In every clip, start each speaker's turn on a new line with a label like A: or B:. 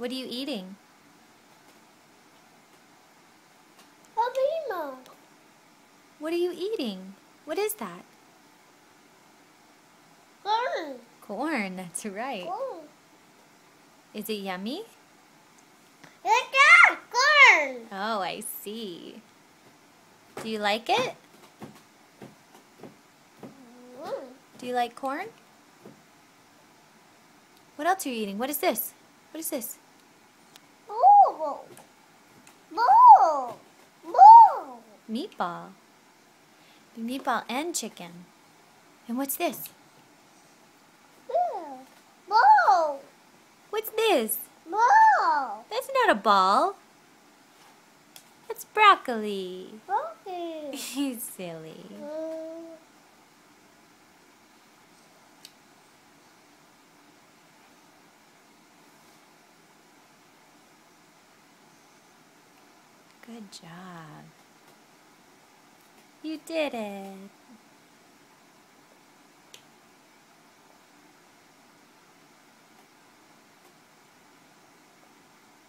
A: What are you eating?
B: A beamer.
A: What are you eating? What is that?
B: Corn.
A: Corn, that's right.
B: Corn.
A: Is it yummy?
B: It's corn.
A: Oh, I see. Do you like it? Do you like corn? What else are you eating? What is this? What is this?
B: Ball. Ball. Ball.
A: Meatball. Meatball and chicken. And what's this?
B: Ball.
A: What's this?
B: Ball.
A: That's not a ball. That's broccoli.
B: Okay.
A: He's silly. Good job. You did it.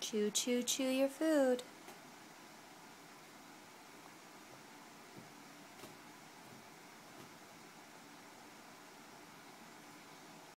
A: Chew, chew, chew your food.